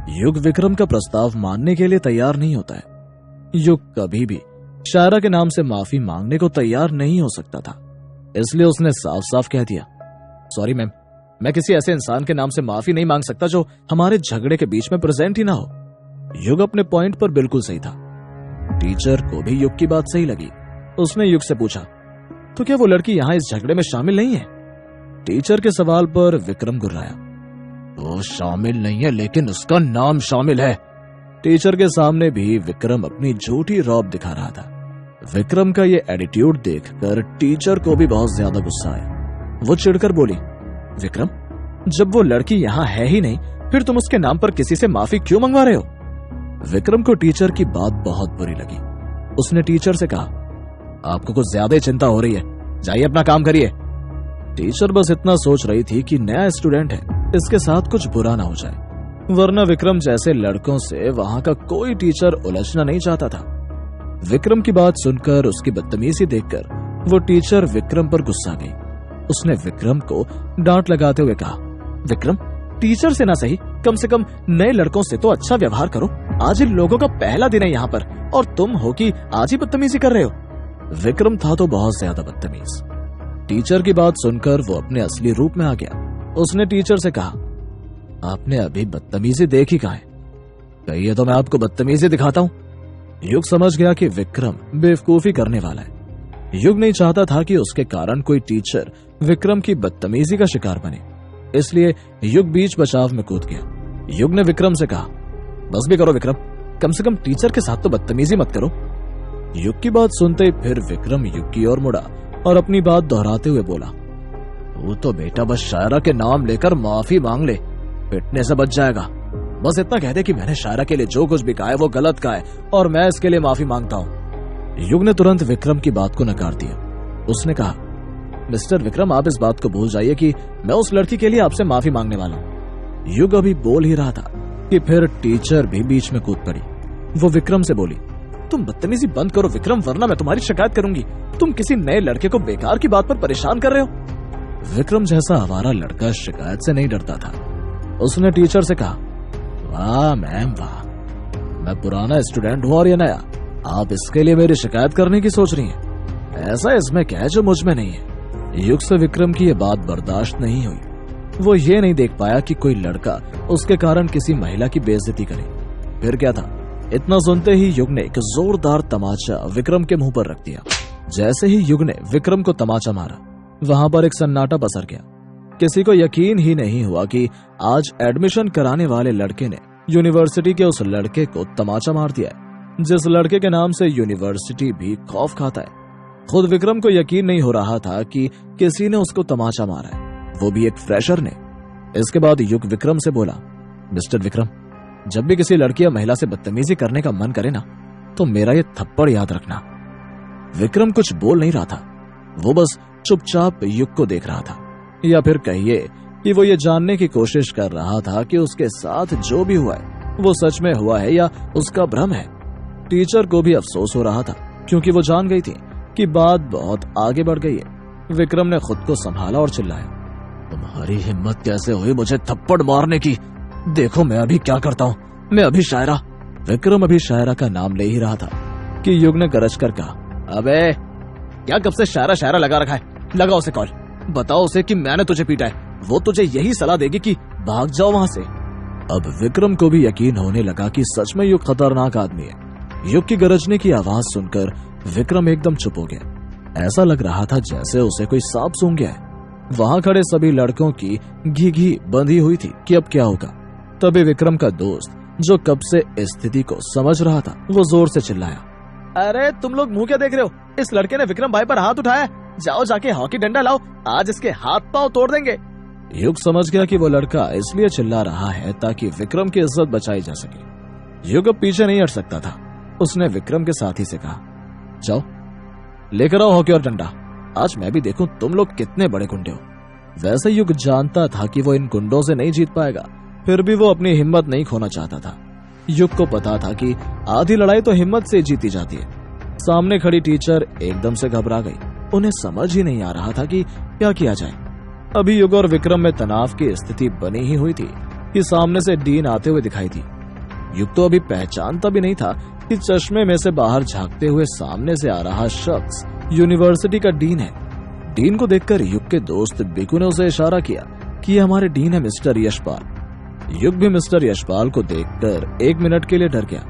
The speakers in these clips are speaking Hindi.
युग विक्रम का प्रस्ताव मानने के लिए तैयार नहीं होता है। युग कभी भी शायरा के नाम से माफी मांगने को तैयार नहीं हो सकता था, इसलिए उसने साफ साफ कह दिया, सॉरी मैम, मैं किसी ऐसे इंसान के नाम से माफी नहीं मांग सकता जो हमारे झगड़े के बीच में प्रेजेंट ही ना हो। युग अपने पॉइंट पर बिल्कुल सही था। टीचर को भी युग की बात सही लगी। उसने युग से पूछा, तो क्या वो लड़की यहाँ इस झगड़े में शामिल नहीं है? टीचर के सवाल पर विक्रम गुर्राया, वो शामिल नहीं है लेकिन उसका नाम शामिल है। टीचर के सामने भी विक्रम अपनी झूठी रौब दिखा रहा था। विक्रम का ये एटीट्यूड देखकर टीचर को भी बहुत ज्यादा गुस्सा आया। वो चिढ़कर बोली, विक्रम, जब वो लड़की यहाँ है ही नहीं, फिर तुम उसके नाम पर किसी से माफी क्यों मंगवा रहे हो? विक्रम को टीचर की बात बहुत बुरी लगी। उसने टीचर से कहा, आपको कुछ ज्यादा चिंता हो रही है, जाइए अपना काम करिए। टीचर बस इतना सोच रही थी कि नया स्टूडेंट है, इसके साथ कुछ बुरा ना हो जाए, वरना विक्रम जैसे लड़कों से वहां का कोई टीचर उलझना नहीं चाहता था। विक्रम की बात सुनकर, उसकी बदतमीजी देखकर वो टीचर विक्रम पर गुस्सा गई। उसने विक्रम को डांट लगाते हुए कहा, विक्रम, टीचर से ना सही, कम से कम नए लड़कों से तो अच्छा व्यवहार करो। आज इन लोगों का पहला दिन है यहाँ पर और तुम हो कि आज ही बदतमीजी कर रहे हो। विक्रम था तो बहुत ज्यादा बदतमीज। टीचर की बात सुनकर वो अपने असली रूप में आ गया। उसने टीचर से कहा, आपने अभी बदतमीजी देखी कहाँ है? कहिए तो मैं आपको बदतमीजी दिखाता हूँ। युग समझ गया कि विक्रम बेवकूफी करने वाला है। युग नहीं चाहता था कि उसके कारण कोई टीचर विक्रम की बदतमीजी का शिकार बने, इसलिए युग बीच बचाव में कूद गया। युग ने विक्रम से कहा, बस भी करो विक्रम, कम से कम टीचर के साथ तो बदतमीजी मत करो। युग की बात सुनते ही फिर विक्रम युग की ओर मुड़ा और अपनी बात दोहराते हुए बोला, वो तो बेटा बस शायरा के नाम लेकर माफी मांग ले, पिटने से बच जाएगा। बस इतना कह दे कि मैंने शायरा के लिए जो कुछ भी कहा है वो गलत कहा है और मैं इसके लिए माफी मांगता हूँ। युग ने तुरंत विक्रम की बात को नकार दिया। उसने कहा, मिस्टर विक्रम, आप इस बात को भूल जाइए कि मैं उस लड़की के लिए आपसे माफी मांगने वाला हूँ। युग अभी बोल ही रहा था कि फिर टीचर भी बीच में कूद पड़ी। वो विक्रम से बोली, तुम बदतमीजी बंद करो विक्रम, वरना मैं तुम्हारी शिकायत करूंगी। तुम किसी नए लड़के को बेकार की बात पर परेशान कर रहे हो। विक्रम जैसा आवारा लड़का शिकायत से नहीं डरता था। उसने टीचर से कहा, वाह मैम वाह, मैं पुराना स्टूडेंट हूँ और ये नया, आप इसके लिए मेरी शिकायत करने की सोच रही हैं? ऐसा इसमें क्या है जो मुझ में नहीं है? युग से विक्रम की ये बात बर्दाश्त नहीं हुई। वो ये नहीं देख पाया कि कोई लड़का उसके कारण किसी महिला की बेइज्जती करे। फिर क्या था, इतना सुनते ही युग ने एक जोरदार तमाचा विक्रम के मुंह पर रख दिया। जैसे ही युग ने विक्रम को तमाचा मारा, वहां पर एक सन्नाटा पसर गया। किसी को यकीन ही नहीं हुआ कि आज एडमिशन कराने वाले लड़के ने यूनिवर्सिटी के उस लड़के को तमाचा मार दिया है, जिस लड़के के नाम से यूनिवर्सिटी भी खौफ खाता है। खुद विक्रम को यकीन नहीं हो रहा था कि किसी ने उसको तमाचा मारा है, वो भी एक फ्रेशर ने। इसके बाद युग विक्रम से बोला, मिस्टर विक्रम, जब भी किसी लड़की या महिला से बदतमीजी करने का मन करे ना, तो मेरा ये थप्पड़ याद रखना। विक्रम कुछ बोल नहीं रहा था, वो बस चुपचाप युग को देख रहा था, या फिर कहिए कि वो ये जानने की कोशिश कर रहा था कि उसके साथ जो भी हुआ है वो सच में हुआ है या उसका भ्रम है। टीचर को भी अफसोस हो रहा था, क्योंकि वो जान गई थी कि बात बहुत आगे बढ़ गई है। विक्रम ने खुद को संभाला और चिल्लाया, तुम्हारी हिम्मत कैसे हुई मुझे थप्पड़ मारने की? देखो मैं अभी क्या करता हूँ, मैं अभी शायरा। विक्रम अभी शायरा का नाम ले ही रहा था कि युग ने गरज कर कहा, अबे क्या कब से शायरा शायरा लगा रखा है? लगाओ उसे कॉल, बताओ उसे कि मैंने तुझे पीटा है। वो तुझे यही सलाह देगी कि भाग जाओ वहां से। अब विक्रम को भी यकीन होने लगा कि सच में युग खतरनाक आदमी है। युग की गरजने की आवाज सुनकर विक्रम एकदम चुप हो गया। ऐसा लग रहा था जैसे उसे कोई सांप सूंघ गया है। वहां खड़े सभी लड़कों की घी बंधी हुई थी कि अब क्या होगा। तभी विक्रम का दोस्त, जो कब से स्थिति को समझ रहा था, वो जोर से चिल्लाया, अरे तुम लोग मुंह क्या देख रहे हो? इस लड़के ने विक्रम भाई पर हाथ उठाया, जाओ जाके हॉकी डंडा लाओ, आज इसके हाथ पांव तोड़ देंगे। युग समझ गया कि वो लड़का इसलिए चिल्ला रहा है ताकि विक्रम की इज्जत बचाई जा सके। युग अब पीछे नहीं हट सकता था। उसने विक्रम के साथी से कहा, जाओ लेकर आओ हॉकी और डंडा, आज मैं भी देखूं तुम लोग कितने बड़े गुंडे हो। वैसे युग जानता था कि वो इन गुंडों से नहीं जीत पाएगा, फिर भी वो अपनी हिम्मत नहीं खोना चाहता था। युग को पता था कि आधी लड़ाई तो हिम्मत से जीती जाती है। सामने खड़ी टीचर एकदम से घबरा गई। उन्हें समझ ही नहीं आ रहा था कि क्या किया जाए। अभी युग और विक्रम में तनाव की स्थिति बनी ही हुई थी कि सामने से डीन आते हुए दिखाई दी। युग तो अभी पहचानता भी नहीं था कि चश्मे में से बाहर झांकते हुए सामने से आ रहा शख्स यूनिवर्सिटी का डीन है। डीन को देखकर युग के दोस्त बिकू ने उसे इशारा किया कि ये हमारे डीन है मिस्टर यशपाल। युग भी मिस्टर यशपाल को देखकर 1 मिनट के लिए डर गया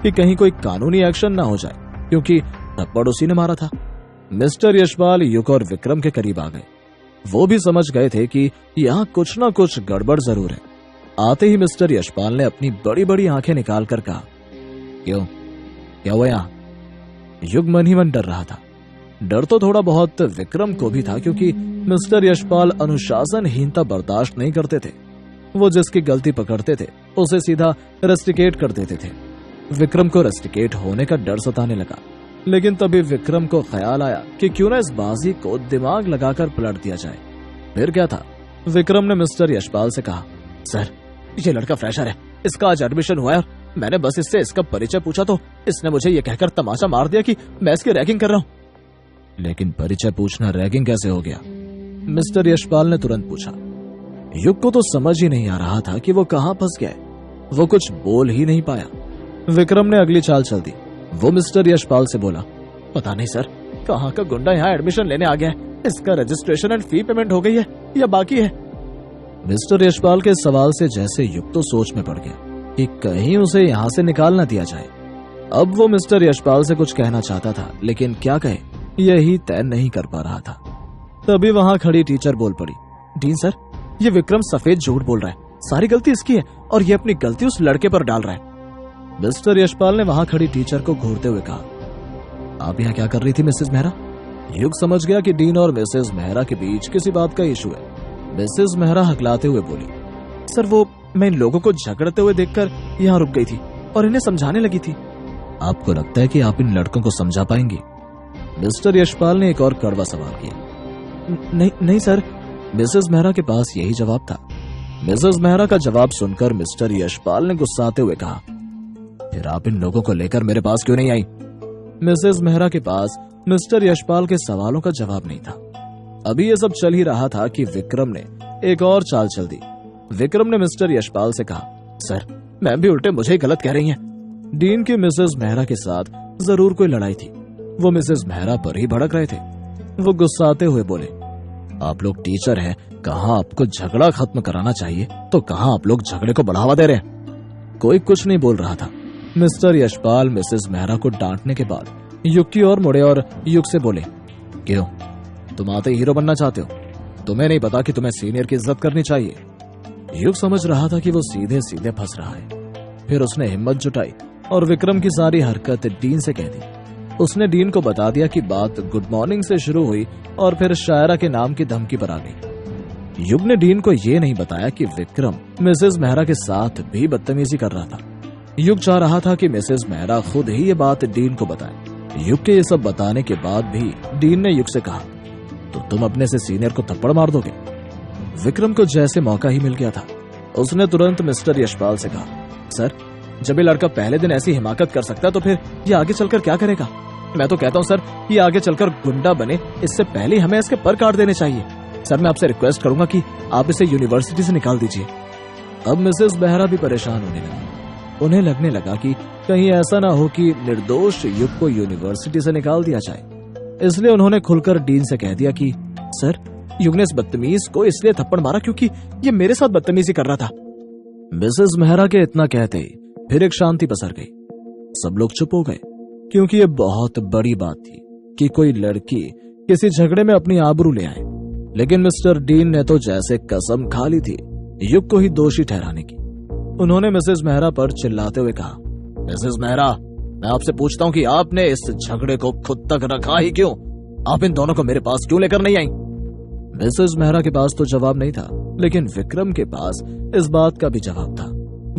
कि कहीं कोई कानूनी एक्शन ना हो जाए, क्योंकि थप्पड़ उसी ने मारा था। मिस्टर यशपाल युग और विक्रम के करीब आ गए। वो भी समझ गए थे कि यहाँ कुछ ना कुछ गड़बड़ जरूर है। आते ही मिस्टर यशपाल ने अपनी बड़ी बड़ी आंखें निकालकर कहा, क्यों, क्या हुआ यहाँ? युग मन ही मन डर रहा था। डर तो थोड़ा बहुत विक्रम को भी था, क्योंकि मिस्टर यशपाल अनुशासनहीनता बर्दाश्त नहीं करते थे। वो जिसकी गलती पकड़ते थे उसे सीधा रेस्टिकेट कर देते थे। विक्रम को रेस्टिकेट होने का डर सताने लगा, लेकिन तभी विक्रम को ख्याल आया कि क्यों ना इस बाजी को दिमाग लगाकर पलट दिया जाए। फिर क्या था, विक्रम ने मिस्टर यशपाल से कहा, सर ये लड़का फ्रेशर है, इसका आज एडमिशन हुआ है, मैंने बस इससे इसका परिचय पूछा तो इसने मुझे ये कहकर तमाशा मार दिया कि मैं इसकी रैगिंग कर रहा हूँ। लेकिन परिचय पूछना रैगिंग कैसे हो गया? मिस्टर यशपाल ने तुरंत पूछा। युग को तो समझ ही नहीं आ रहा था कि वो कहाँ फंस गया है। वो कुछ बोल ही नहीं पाया। विक्रम ने अगली चाल चल दी। वो मिस्टर यशपाल से बोला, पता नहीं सर, कहाँ का गुंडा यहाँ एडमिशन लेने आ गया है। इसका रजिस्ट्रेशन एंड फी पेमेंट हो गई है या बाकी है? मिस्टर यशपाल के सवाल से जैसे युग तो सोच में पड़ गया कि कहीं उसे यहाँ से निकाल ना दिया जाए। अब वो मिस्टर यशपाल से कुछ कहना चाहता था, लेकिन क्या कहे यही तय नहीं कर पा रहा था। तभी वहां खड़ी टीचर बोल पड़ी, डीन सर, ये विक्रम सफेद झूठ बोल रहा है, सारी गलती इसकी है और ये अपनी गलती उस लड़के पर डाल रहा है। मिस्टर यशपाल ने वहां खड़ी टीचर को घूरते हुए कहा, आप यहाँ क्या कर रही थी मिसेस मेहरा? युग समझ गया कि डीन और मिसेस मेहरा के बीच किसी बात का इशू है। मिसेस मेहरा हकलाते हुए बोली, सर वो मैं इन लोगों को झगड़ते हुए देखकर यहाँ रुक गई थी और इन्हें समझाने लगी थी। आपको लगता है कि आप इन लड़कों को समझा पाएंगे? मिस्टर यशपाल ने एक और कड़वा सवाल किया। नहीं सर, मिसेस मेहरा के पास यही जवाब था। मिसेस मेहरा का जवाब सुनकर मिस्टर यशपाल ने गुस्साते हुए कहा, फिर आप इन लोगों को लेकर मेरे पास क्यों नहीं आई? मिसेस मेहरा के पास मिस्टर यशपाल के सवालों का जवाब नहीं था। अभी ये सब चल ही रहा था कि विक्रम ने एक और चाल चल दी। विक्रम ने मिस्टर यशपाल से कहा, सर मैम भी उल्टे मुझे ही गलत कह रही हैं। डीन की मिसेस मेहरा के साथ जरूर कोई लड़ाई थी। वो मिसेस मेहरा पर ही भड़क रहे थे। वो गुस्साते हुए बोले, आप लोग टीचर हैं, कहाँ आपको झगड़ा खत्म कराना चाहिए तो कहाँ आप लोग झगड़े को बढ़ावा दे रहे हैं। कोई कुछ नहीं बोल रहा था। मिस्टर यशपाल मिसेस मेहरा को डांटने के बाद युग की ओर मुड़े और युग से बोले, क्यों, तुम आते हीरो बनना चाहते हो? तुम्हें नहीं पता कि तुम्हें सीनियर की इज्जत करनी चाहिए? युग समझ रहा था कि वो सीधे सीधे फंस रहा है। फिर उसने हिम्मत जुटाई और विक्रम की सारी हरकत डीन से कह दी। उसने डीन को बता दिया कि बात गुड मॉर्निंग से शुरू हुई और फिर शायरा के नाम की धमकी पर आ गई। युग ने डीन को यह नहीं बताया कि विक्रम मिसेस मेहरा के साथ भी बदतमीजी कर रहा था। युग चाह रहा था कि मिसेस मेहरा खुद ही ये बात डीन को बताए। युग के ये सब बताने के बाद भी डीन ने युग से कहा, तो तुम अपने से सीनियर को थप्पड़ मार दोगे? विक्रम को जैसे मौका ही मिल गया था। उसने तुरंत मिस्टर यशपाल से कहा, सर जब ये लड़का पहले दिन ऐसी हिमाकत कर सकता है तो फिर ये आगे चलकर क्या करेगा? मैं तो कहता हूँ सर, ये आगे चलकर गुंडा बने इससे पहले हमें इसके पर काट देने चाहिए। सर मैं आपसे रिक्वेस्ट करूंगा कि आप इसे यूनिवर्सिटी से निकाल दीजिए। अब मिसेस मेहरा भी परेशान होने लगी। उन्हें लगने लगा कि कहीं ऐसा ना हो कि निर्दोष युग को यूनिवर्सिटी से निकाल दिया जाए। इसलिए उन्होंने खुलकर डीन से कह दिया कि सर युग ने इस बदतमीज को इसलिए थप्पड़ मारा क्योंकि ये मेरे साथ बदतमीजी कर रहा था। मिसेस मेहरा के इतना कहते ही फिर एक शांति पसर गई। सब लोग चुप हो गए, क्योंकि ये बहुत बड़ी बात थी कि कोई लड़की किसी झगड़े में अपनी आबरू ले आए। लेकिन मिस्टर डीन ने तो जैसे कसम खा ली थी युग को ही दोषी ठहराने की। उन्होंने मिसेस मेहरा पर चिल्लाते हुए कहा, मिसेस मेहरा, मैं आपसे पूछता हूँ कि आपने इस झगड़े को खुद तक रखा ही क्यों? आप इन दोनों को मेरे पास क्यों लेकर नहीं आई? मिसेस मेहरा के पास तो जवाब नहीं था, लेकिन विक्रम के पास इस बात का भी जवाब था।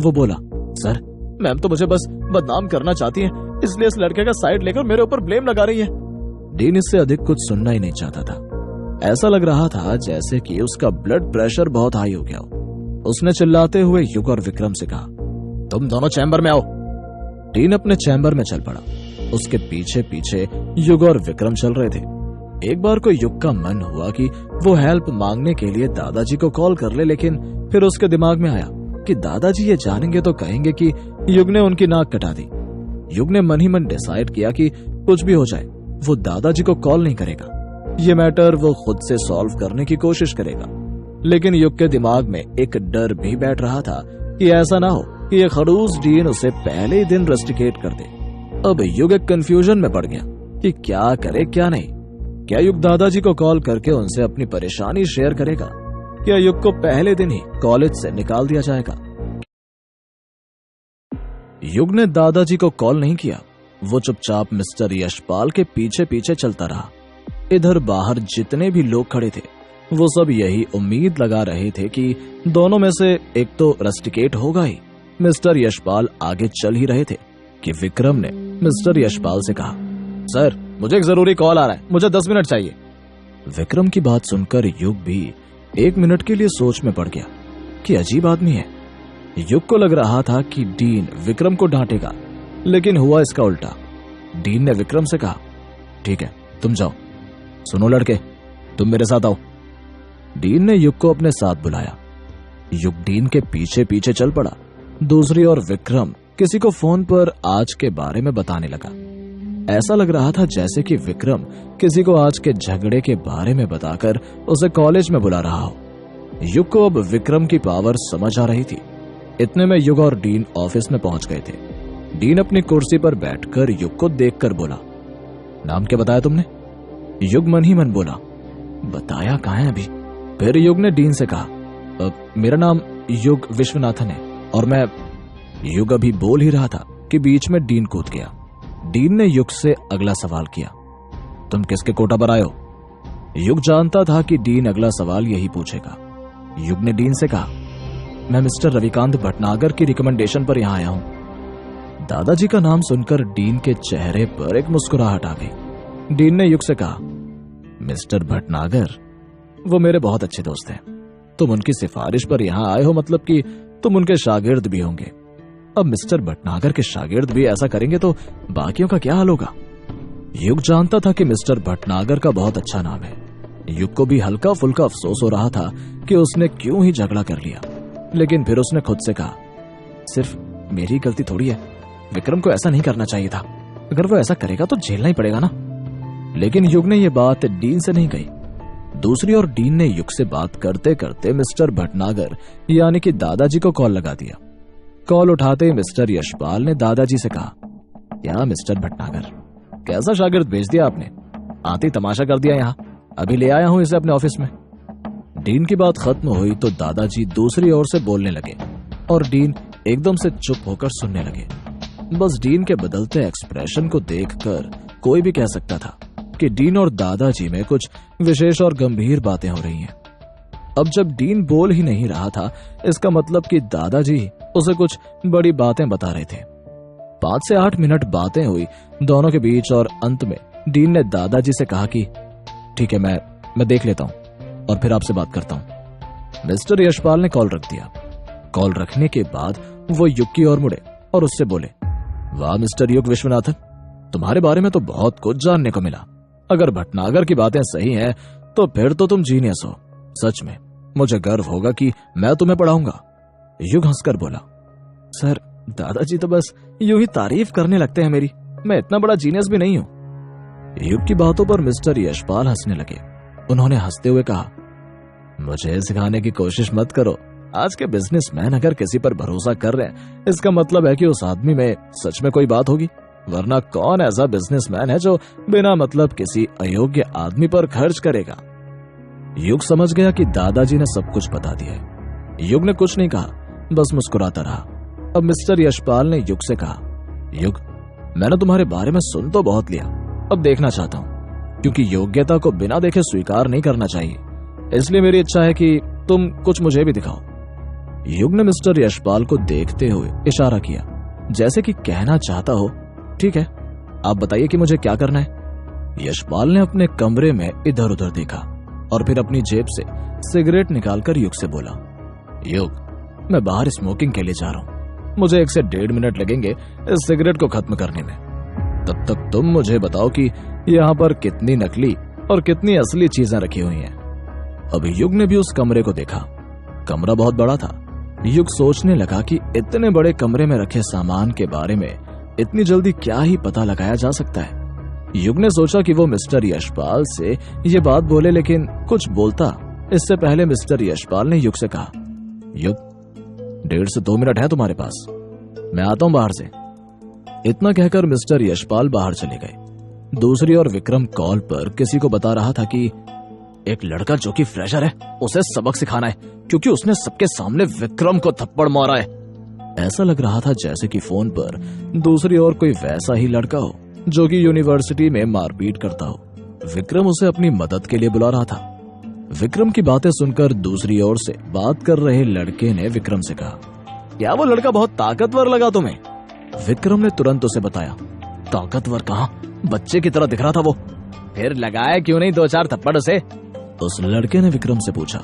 वो बोला, सर मैम तो मुझे बस बदनाम करना चाहती है, इसलिए इस लड़के का साइड लेकर मेरे ऊपर ब्लेम लगा रही है। डीन इससे अधिक कुछ सुनना ही नहीं चाहता था। ऐसा लग रहा था जैसे कि उसका ब्लड प्रेशर बहुत हाई हो गया हो। उसने चिल्लाते हुए युग और विक्रम से कहा, तुम दोनों चैम्बर में आओ। डीन अपने चैम्बर में चल पड़ा। उसके पीछे पीछे युग और विक्रम चल रहे थे। एक बार को युग का मन हुआ कि वो हेल्प मांगने के लिए दादाजी को कॉल कर ले, लेकिन फिर उसके दिमाग में आया कि दादाजी ये जानेंगे तो कहेंगे कि युग ने उनकी नाक कटा दी। युग ने मन ही मन डिसाइड किया कि कुछ भी हो जाए वो दादाजी को कॉल नहीं करेगा। ये मैटर वो खुद से सॉल्व करने की कोशिश करेगा। लेकिन युग के दिमाग में एक डर भी बैठ रहा था कि ऐसा ना हो कि ये खड़ूस डीन उसे पहले ही दिन रस्टिकेट कर दे। अब युग एक कंफ्यूजन में पड़ गया कि क्या करे क्या नहीं। क्या युग दादाजी को कॉल करके उनसे अपनी परेशानी शेयर करेगा? क्या युग को पहले दिन ही कॉलेज से निकाल दिया जाएगा? युग ने दादाजी को कॉल नहीं किया। वो चुपचाप मिस्टर यशपाल के पीछे पीछे चलता रहा। इधर बाहर जितने भी लोग खड़े थे वो सब यही उम्मीद लगा रहे थे कि दोनों में से एक तो रस्टिकेट होगा ही। मिस्टर यशपाल आगे चल ही रहे थे कि विक्रम ने मिस्टर यशपाल से कहा, सर मुझे एक जरूरी कॉल आ रहा है, मुझे 10 मिनट चाहिए। विक्रम की बात सुनकर युग भी 1 मिनट के लिए सोच में पड़ गया कि अजीब आदमी है। युग को लग रहा था कि डीन विक्रम को डांटेगा, लेकिन हुआ इसका उल्टा। डीन ने विक्रम से कहा, ठीक है तुम जाओ। सुनो लड़के, तुम मेरे साथ आओ। डीन ने युग को अपने साथ बुलाया। युग डीन के पीछे पीछे चल पड़ा। दूसरी ओर विक्रम किसी को फोन पर आज के बारे में बताने लगा। ऐसा लग रहा था जैसे कि विक्रम किसी को आज के झगड़े के बारे में बताकर उसे कॉलेज में बुला रहा हो। युग को अब विक्रम की पावर समझ आ रही थी। इतने में युग और डीन ऑफिस में पहुंच गए थे। डीन अपनी कुर्सी पर बैठकर युग को देखकर बोला, नाम क्या बताया तुमने? युग मन ही मन बोला, बताया कहाँ है अभी। फिर युग ने डीन से कहा, मेरा नाम युग विश्वनाथन है और मैं। युग अभी बोल ही रहा था कि बीच में डीन कूद गया। डीन ने युग से अगला सवाल किया, तुम किसके कोटा पर आए हो? युग जानता था कि डीन अगला सवाल यही पूछेगा। युग ने डीन से कहा, मैं मिस्टर रविकांत भटनागर की रिकमेंडेशन पर यहां आया हूं। दादाजी का नाम सुनकर डीन के चेहरे पर एक मुस्कुराहट आ गई। डीन ने युग से कहा, मिस्टर भटनागर, वो मेरे बहुत अच्छे दोस्त हैं। तुम उनकी सिफारिश पर यहां आए हो, मतलब कि तुम उनके शागिर्द भी होंगे। अब मिस्टर भटनागर के शागिर्द भी ऐसा करेंगे तो बाकियों का क्या हाल होगा? युग जानता था कि मिस्टर भटनागर का बहुत अच्छा नाम है। युग को भी हल्का फुल्का अफसोस हो रहा था कि उसने क्यों ही झगड़ा कर लिया। लेकिन फिर उसने खुद से कहा, सिर्फ मेरी गलती थोड़ी है, विक्रम को ऐसा नहीं करना चाहिए था। अगर वो ऐसा करेगा तो झेलना ही पड़ेगा ना। लेकिन युग ने यह बात डीन से नहीं कही। दूसरी ओर डीन ने युग से बात करते करते मिस्टर भटनागर यानी कि दादाजी को कॉल लगा दिया। कॉल उठाते ही मिस्टर यशपाल ने दादाजी से कहा, क्या मिस्टर भटनागर, कैसा शागिर्द भेज दिया आपने? आते ही तमाशा कर दिया यहाँ। अभी ले आया हूं इसे अपने ऑफिस में। डीन की बात खत्म हुई तो दादाजी दूसरी ओर से बोलने लगे और डीन एकदम से चुप होकर सुनने लगे। बस डीन के बदलते एक्सप्रेशन को देखकर कोई भी कह सकता था कि डीन और दादाजी में कुछ विशेष और गंभीर बातें हो रही हैं। अब जब डीन बोल ही नहीं रहा था, इसका मतलब कि दादाजी उसे कुछ बड़ी बातें बता रहे थे। 5 से 8 मिनट बातें हुई दोनों के बीच और अंत में डीन ने दादाजी से कहा कि ठीक है, मैं देख लेता हूं और फिर आपसे बात करता हूं। मिस्टर यशपाल ने कॉल रख दिया। कॉल रखने के बाद वो युग की ओर मुड़े और उससे बोले, वाह मिस्टर युग विश्वनाथन, तुम्हारे बारे में तो बहुत कुछ जानने को मिला। अगर भटनागर की बातें सही हैं तो फिर तो तुम जीनियस हो। सच में मुझे गर्व होगा कि मैं तुम्हें पढ़ाऊंगा। युग हंसकर बोला, सर दादाजी तो बस यूं ही तारीफ करने लगते हैं मेरी, मैं इतना बड़ा जीनियस भी नहीं हूं। युग की बातों पर मिस्टर यशपाल हंसने लगे। उन्होंने हंसते हुए कहा, मुझे सिखाने की कोशिश मत करो। आज के बिजनेसमैन अगर किसी पर भरोसा कर रहे हैं, इसका मतलब है कि उस आदमी में सच में कोई बात होगी, वरना कौन ऐसा बिजनेसमैन है जो बिना मतलब किसी अयोग्य आदमी पर खर्च करेगा। युग समझ गया कि दादाजी ने सब कुछ बता दिया है। युग ने कुछ नहीं कहा, बस मुस्कुराता रहा। अब मिस्टर यशपाल ने युग से कहा, युग, मैंने तुम्हारे बारे में सुन तो बहुत लिया, अब देखना चाहता हूं, क्योंकि योग्यता को बिना देखे स्वीकार नहीं करना चाहिए। इसलिए मेरी इच्छा है कि तुम कुछ मुझे भी दिखाओ। युग ने मिस्टर यशपाल को देखते हुए इशारा किया, जैसे कि कहना चाहता हो, ठीक है, आप बताइए कि मुझे क्या करना है। यशपाल ने अपने कमरे में इधर उधर देखा और फिर अपनी जेब से सिगरेट निकालकर युग से बोला, युग, मैं बाहर स्मोकिंग के लिए जा रहा हूं, मुझे 1 से 1.5 मिनट लगेंगे इस सिगरेट को खत्म करने में। तब तक तुम मुझे बताओ कि यहाँ पर कितनी नकली और कितनी असली चीजें रखी हुई हैं। अब युग ने भी उस कमरे को देखा। कमरा बहुत बड़ा था। युग सोचने लगा कि इतने बड़े कमरे में रखे सामान के बारे में इतनी जल्दी क्या ही पता लगाया जा सकता है। युग ने सोचा कि वो मिस्टर यशपाल से ये बात बोले, लेकिन कुछ बोलता इससे पहले मिस्टर यशपाल ने युग से कहा, युग 1.5 से 2 मिनट है तुम्हारे पास, मैं आता हूं बाहर से। इतना कहकर मिस्टर यशपाल बाहर चले गए। दूसरी ओर विक्रम कॉल पर किसी को बता रहा था कि एक लड़का जो कि फ्रेशर है, उसे सबक सिखाना है क्योंकि उसने सबके सामने विक्रम को थप्पड़ मारा है। ऐसा लग रहा था जैसे कि फोन पर दूसरी ओर कोई वैसा ही लड़का हो जो कि यूनिवर्सिटी में मारपीट करता हो। विक्रम उसे अपनी मदद के लिए बुला रहा था। विक्रम की बातें सुनकर दूसरी ओर से बात कर रहे लड़के ने विक्रम से कहा, क्या वो लड़का बहुत ताकतवर लगा तुम्हें? विक्रम ने तुरंत उसे बताया, ताकतवर कहाँ, बच्चे की तरह दिख रहा था वो। फिर लगाया क्यों नहीं 2-4 थप्पड़ उसे? उस लड़के ने विक्रम से पूछा।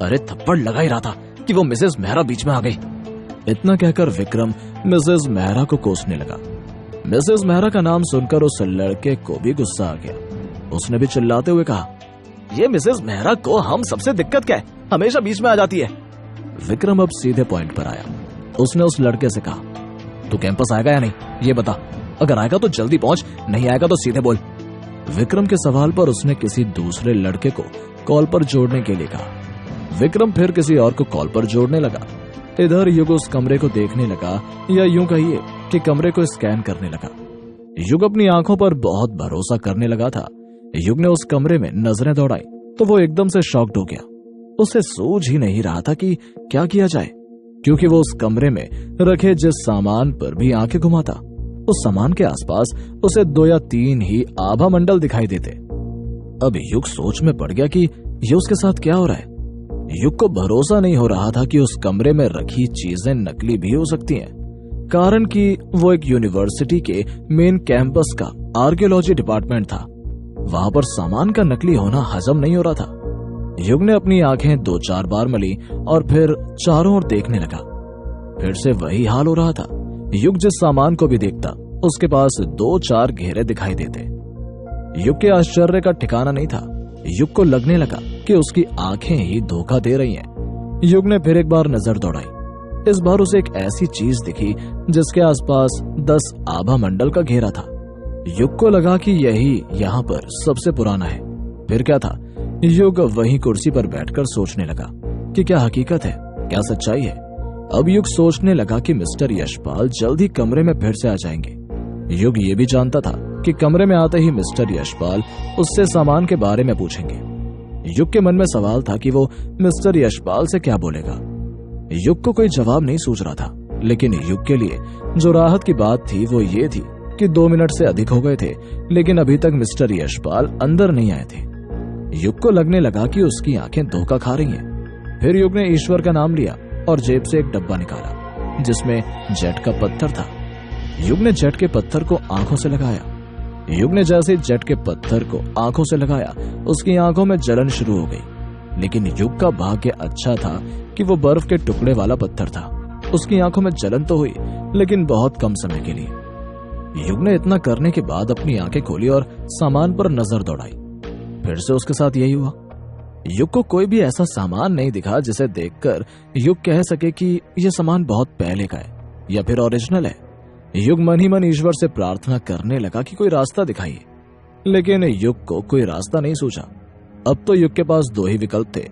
अरे थप्पड़ लगा ही रहा था कि वो मिसेस मेहरा बीच में आ गई। इतना कहकर विक्रम मिसेस मेहरा को कोसने लगा। मिसेस मेहरा का नाम सुनकर उस लड़के को भी गुस्सा आ गया। उसने भी चिल्लाते हुए कहा, ये मिसेस मेहरा को हम सबसे दिक्कत क्या है, हमेशा बीच में आ जाती है। विक्रम अब सीधे पॉइंट पर आया। उसने उस लड़के से कहा, तू कैंपस आएगा या नहीं, ये बता। अगर आएगा तो जल्दी पहुंच, नहीं आएगा तो सीधे बोल। विक्रम के सवाल पर उसने किसी दूसरे लड़के को कॉल पर जोड़ने के लिए कहा। विक्रम फिर किसी और को कॉल पर जोड़ने लगा। इधर युग उस कमरे को देखने लगा, या यूं कहिए कि कमरे को स्कैन करने लगा। युग अपनी आंखों पर बहुत भरोसा करने लगा था। युग ने उस कमरे में नजरें दौड़ाई तो वो एकदम से शॉक्ड हो गया। उसे सूझ ही नहीं रहा था कि क्या किया जाए, क्योंकि वो उस कमरे में रखे जिस सामान पर भी आंखें घुमाता, उस सामान के आसपास उसे 2 या 3 ही आभा मंडल दिखाई देते। अब युग सोच में पड़ गया कि ये उसके साथ क्या हो रहा है। युग को भरोसा नहीं हो रहा था कि उस कमरे में रखी चीजें नकली भी हो सकती हैं, कारण कि वो एक यूनिवर्सिटी के मेन कैंपस का आर्कियोलॉजी डिपार्टमेंट था। वहां पर सामान का नकली होना हजम नहीं हो रहा था। युग ने अपनी आंखें 2-4 बार मली और फिर चारों ओर देखने लगा। फिर से वही हाल हो रहा था। युग जिस सामान को भी देखता उसके पास 2-4 घेरे दिखाई देते। युग के आश्चर्य का ठिकाना नहीं था। युग को लगने लगा कि उसकी आंखें ही धोखा दे रही हैं। युग ने फिर एक बार नजर दौड़ाई। इस बार उसे एक ऐसी चीज दिखी जिसके आसपास 10 आभा मंडल का घेरा था। युग को लगा कि यही यहाँ पर सबसे पुराना है। फिर क्या था, युग वहीं कुर्सी पर बैठकर सोचने लगा कि क्या हकीकत है, क्या सच्चाई है। अब युग सोचने लगा कि मिस्टर यशपाल जल्द ही कमरे में फिर से आ जाएंगे। युग ये भी जानता था कि कमरे में आते ही मिस्टर यशपाल उससे सामान के बारे में पूछेंगे। युग के मन में सवाल था कि वो मिस्टर यशपाल से क्या बोलेगा। युग को कोई जवाब नहीं सूझ रहा था, लेकिन युग के लिए जो राहत की बात थी वो ये थी कि 2 मिनट से अधिक हो गए थे, लेकिन अभी तक मिस्टर यशपाल अंदर नहीं आए थे। युग को लगने लगा कि उसकी आंखें धोखा खा रही हैं। फिर युग ने ईश्वर का नाम लिया और जेब से एक डब्बा निकाला जिसमें जेट का पत्थर था। युग ने जेट के पत्थर को आंखों से लगाया। युग ने जैसे जेट के पत्थर को आंखों से लगाया, उसकी आंखों में जलन शुरू हो गई। लेकिन युग का भाग्य अच्छा था कि वो बर्फ के टुकड़े वाला पत्थर था। उसकी आंखों में जलन तो हुई, लेकिन बहुत कम समय के लिए। युग ने इतना करने के बाद अपनी आंखें खोली और सामान पर नजर दौड़ाई। फिर से उसके साथ यही हुआ। युग को कोई भी ऐसा सामान नहीं दिखा जिसे देखकर युग कह सके कि यह सामान बहुत पहले का है या फिर ओरिजिनल है। युग मन ही मन ईश्वर से प्रार्थना करने लगा कि कोई रास्ता दिखाइए, लेकिन युग को कोई रास्ता नहीं सूझा। अब तो युग के पास 2 ही विकल्प थे,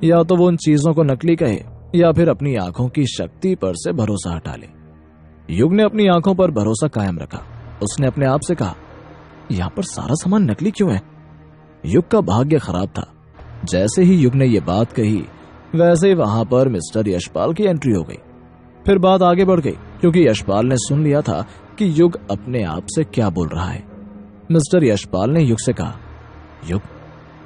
या तो वो उन चीजों को नकली कहे या फिर अपनी आंखों की शक्ति पर से भरोसा हटा ले। युग ने अपनी आंखों पर भरोसा कायम रखा। उसने अपने आप से कहा, यहाँ पर सारा सामान नकली क्यों है? युग का भाग्य खराब था। जैसे ही युग ने ये बात कही, वैसे ही वहां पर मिस्टर यशपाल की एंट्री हो गई। फिर बात आगे बढ़ गई, क्योंकि यशपाल ने सुन लिया था कि युग अपने आप से क्या बोल रहा है। मिस्टर यशपाल ने युग से कहा, युग,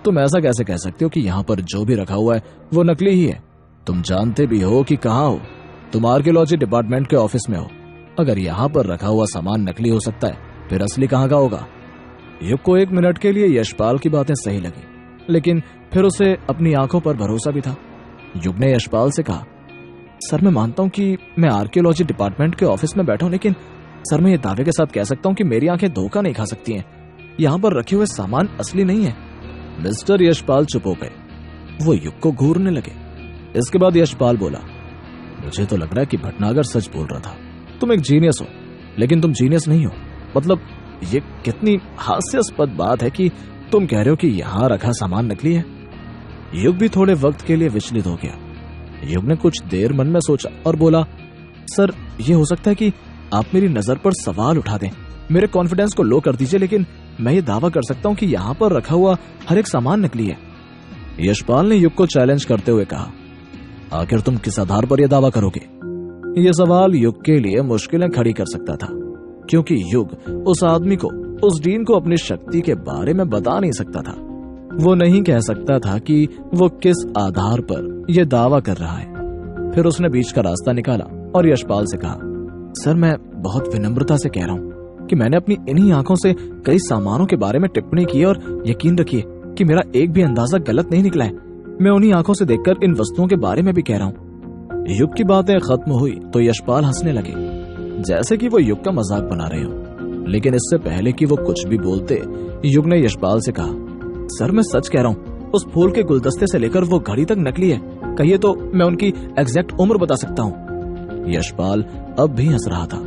तुम ऐसा कैसे कह सकते हो कि यहाँ पर जो भी रखा हुआ है वो नकली ही है? तुम जानते भी हो कि कहाँ हो, तुम आर्कियोलॉजी डिपार्टमेंट के ऑफिस में हो। अगर यहाँ पर रखा हुआ सामान नकली हो सकता है, फिर असली कहाँ का होगा? युग को 1 मिनट के लिए यशपाल की बातें सही लगी, लेकिन फिर उसे अपनी आंखों पर भरोसा भी था। युग ने यशपाल से कहा, सर मैं मानता हूं कि मैं आर्कियोलॉजी डिपार्टमेंट के ऑफिस में बैठा हूं, लेकिन सर मैं ये दावे के साथ कह सकता हूं कि मेरी आंखें धोखा नहीं खा सकती हैं। यहाँ पर रखे हुए सामान असली नहीं है। मिस्टर यशपाल चुप हो गए। वो युग को घूरने लगे। इसके बाद यशपाल बोला, मुझे तो लग रहा है कि भटनागर सच बोल रहा था। तुम एक जीनियस हो, लेकिन तुम जीनियस नहीं हो। मतलब ये कितनी हास्यास्पद बात है कि तुम कह रहे हो कि यहाँ रखा सामान नकली है। युग भी थोड़े वक्त के लिए विचलित हो गया। युग ने कुछ देर मन में सोचा और बोला, सर ये हो सकता है कि आप मेरी नजर पर सवाल उठा दें, मेरे कॉन्फिडेंस को लो कर दीजिए, लेकिन मैं ये दावा कर सकता हूँ कि यहाँ पर रखा हुआ हर एक सामान नकली है। यशपाल ने युग को चैलेंज करते हुए कहा, आखिर तुम किस आधार पर यह दावा करोगे? यह सवाल युग के लिए मुश्किलें खड़ी कर सकता था, क्योंकि युग उस आदमी को, उस डीन को अपनी शक्ति के बारे में बता नहीं सकता था। वो नहीं कह सकता था कि वो किस आधार पर यह दावा कर रहा है। फिर उसने बीच का रास्ता निकाला और यशपाल से कहा, सर मैं बहुत विनम्रता से कह रहा हूँ कि मैंने अपनी इन्हीं आंखों से कई सामानों के बारे में टिप्पणी की और यकीन रखिए कि मेरा एक भी अंदाजा गलत नहीं निकला है। मैं उन्हीं आंखों से देखकर इन वस्तुओं के बारे में भी कह रहा हूँ। युग की बातें खत्म हुई तो यशपाल हंसने लगे, जैसे कि वो युग का मजाक बना रहे हो। लेकिन इससे पहले कि वो कुछ भी बोलते, युग ने यशपाल से कहा, सर मैं सच कह रहा हूँ, उस फूल के गुलदस्ते से लेकर वो घड़ी तक नकली है। कहिए तो मैं उनकी एग्जैक्ट उम्र बता सकता हूँ। यशपाल अब भी हंस रहा था।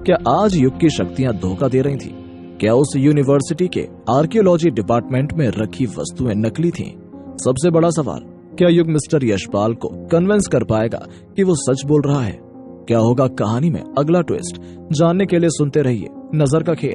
क्या आज युग की शक्तियां धोखा दे रही थी? क्या उस यूनिवर्सिटी के आर्कियोलॉजी डिपार्टमेंट में रखी वस्तुएं नकली थीं? सबसे बड़ा सवाल, क्या युग मिस्टर यशपाल को कन्विंस कर पाएगा कि वो सच बोल रहा है? क्या होगा कहानी में अगला ट्विस्ट? जानने के लिए सुनते रहिए नजर का खेल।